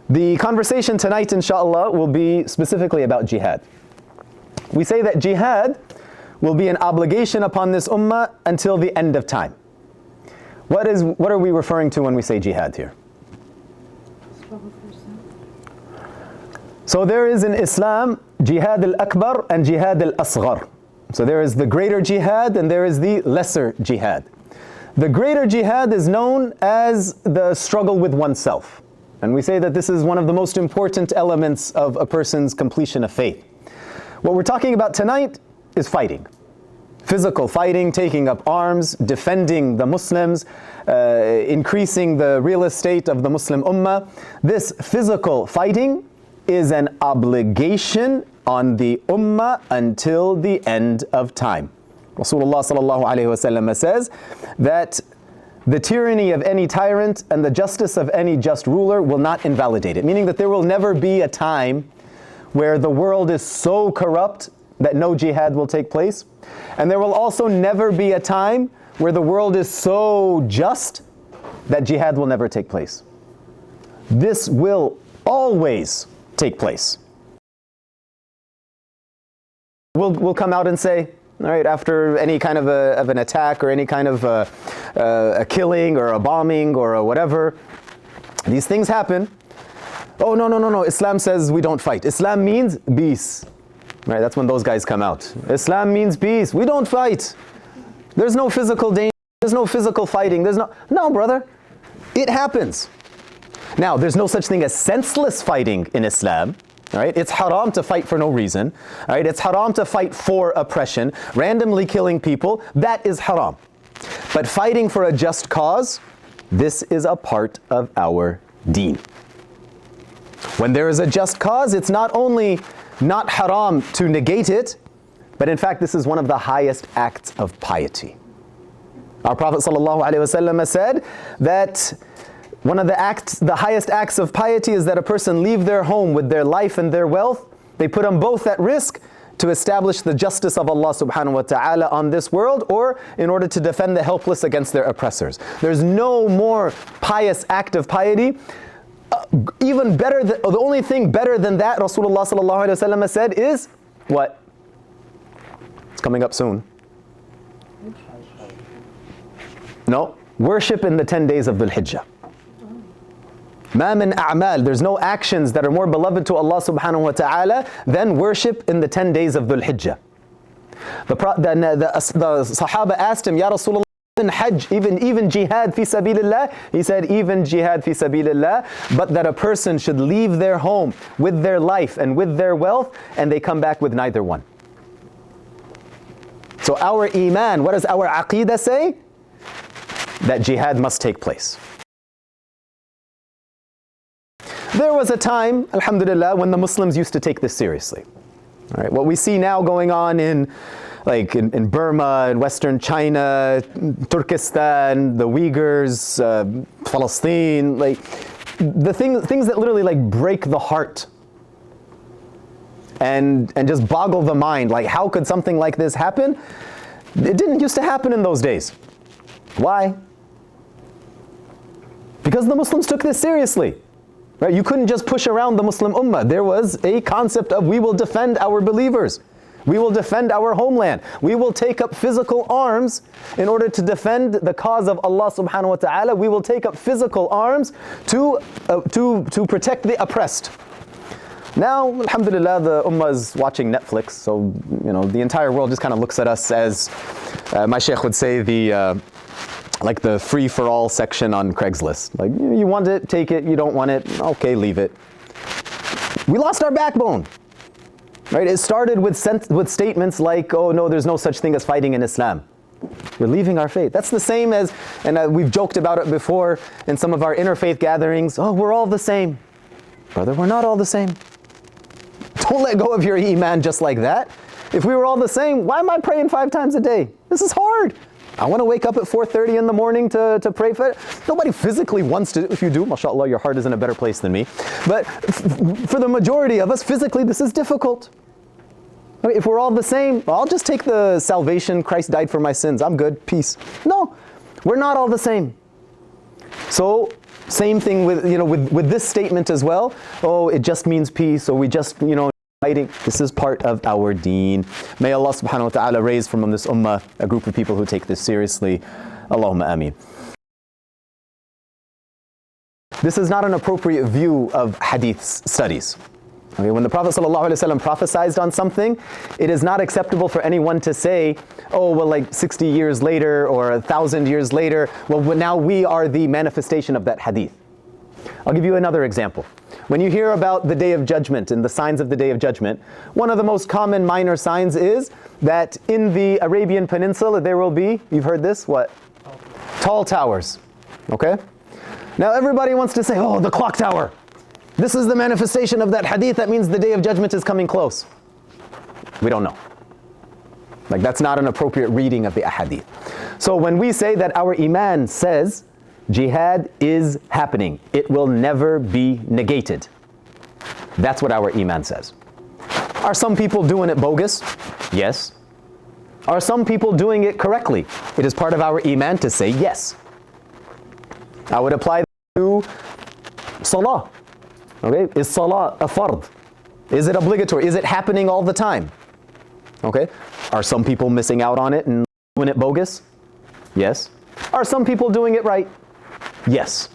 The conversation tonight, inshallah, will be specifically about jihad. We say that jihad will be an obligation upon this ummah until the end of time. What are we referring to when we say jihad here? So there is in Islam jihad al-akbar and jihad al-asghar. So there is the greater jihad and there is the lesser jihad. The greater jihad is known as the struggle with oneself. And we say that this is one of the most important elements of a person's completion of faith. What we're talking about tonight is fighting. Physical fighting, taking up arms, defending the Muslims, increasing the real estate of the Muslim ummah. This physical fighting is an obligation on the ummah until the end of time. Rasulullah sallallahu alayhi wasallam says that the tyranny of any tyrant and the justice of any just ruler will not invalidate it. Meaning that there will never be a time where the world is so corrupt that no jihad will take place. And there will also never be a time where the world is so just that jihad will never take place. This will always take place. We'll come out and say, all right, after any kind of an attack or any kind of a killing or a bombing or a whatever, these things happen. Oh, no, Islam says we don't fight. Islam means peace. Right, that's when those guys come out. Islam means peace. We don't fight. There's no physical danger. There's no physical fighting. No, brother. It happens. Now, there's no such thing as senseless fighting in Islam. All right, it's haram to fight for no reason. All right, it's haram to fight for oppression, randomly killing people. That is haram. But fighting for a just cause, this is a part of our deen. When there is a just cause, it's not only not haram to negate it, but in fact, this is one of the highest acts of piety. Our Prophet ﷺ said that one of the highest acts of piety is that a person leave their home with their life and their wealth. They put them both at risk to establish the justice of Allah subhanahu wa ta'ala on this world, or in order to defend the helpless against their oppressors. There's no more pious act of piety. Even better, the only thing better than that, Rasulullah sallallahu alaihi wasallam said, is what? It's coming up soon. No, worship in the 10 days of Dhul Hijjah. Ma min a'mal, there's no actions that are more beloved to Allah subhanahu wa ta'ala than worship in the 10 days of Dhul Hijjah. The Sahaba asked him, Ya Rasulullah, Hajj, even jihad fi sabilillah? He said, even jihad fi sabilillah, but that a person should leave their home with their life and with their wealth, and they come back with neither one. So our iman, what does our aqeedah say? That jihad must take place. There was a time, alhamdulillah, when the Muslims used to take this seriously. All right, what we see now going on in Burma, in Western China, Turkestan, the Uyghurs, Palestine, the things that literally break the heart and just boggle the mind. How could something like this happen? It didn't used to happen in those days. Why? Because the Muslims took this seriously. Right? You couldn't just push around the Muslim ummah. There was a concept of we will defend our believers. We will defend our homeland. We will take up physical arms in order to defend the cause of Allah subhanahu wa ta'ala. We will take up physical arms to protect the oppressed. Now, alhamdulillah, the ummah is watching Netflix, so the entire world just kind of looks at us as, my sheikh would say, the free-for-all section on Craigslist. You want it, take it. You don't want it, okay, leave it. We lost our backbone. Right? It started with statements like, oh no, there's no such thing as fighting in Islam. We're leaving our faith. That's the same as, and we've joked about it before in some of our interfaith gatherings, oh, we're all the same. Brother, we're not all the same. Don't let go of your iman just like that. If we were all the same, why am I praying 5 times a day? This is hard. I want to wake up at 4:30 in the morning to pray for it. Nobody physically wants to. If you do, mashallah, your heart is in a better place than me. But for the majority of us, physically, this is difficult. If we're all the same, I'll just take the salvation. Christ died for my sins. I'm good. Peace. No, we're not all the same. So Same thing with, with this statement as well. Oh, it just means peace, or we just, fighting. This is part of our deen. May Allah subhanahu wa ta'ala raise from this ummah a group of people who take this seriously. Allahumma ameen. This is not an appropriate view of hadith studies. Okay, when the Prophet ﷺ prophesied on something, it is not acceptable for anyone to say, oh, well, like 60 years later or 1,000 years later, well, now we are the manifestation of that hadith. I'll give you another example. When you hear about the Day of Judgment and the signs of the Day of Judgment, one of the most common minor signs is that in the Arabian Peninsula there will be, you've heard this, what? Tall towers. Okay? Now everybody wants to say, oh, the clock tower. This is the manifestation of that hadith. That means the Day of Judgment is coming close. We don't know. Like, that's not an appropriate reading of the ahadith. So when we say that our iman says jihad is happening, it will never be negated. That's what our iman says. Are some people doing it bogus? Yes. Are some people doing it correctly? It is part of our iman to say yes. I would apply to salah. Okay, is salah a fard? Is it obligatory? Is it happening all the time? Okay, are some people missing out on it and doing it bogus? Yes. Are some people doing it right? Yes.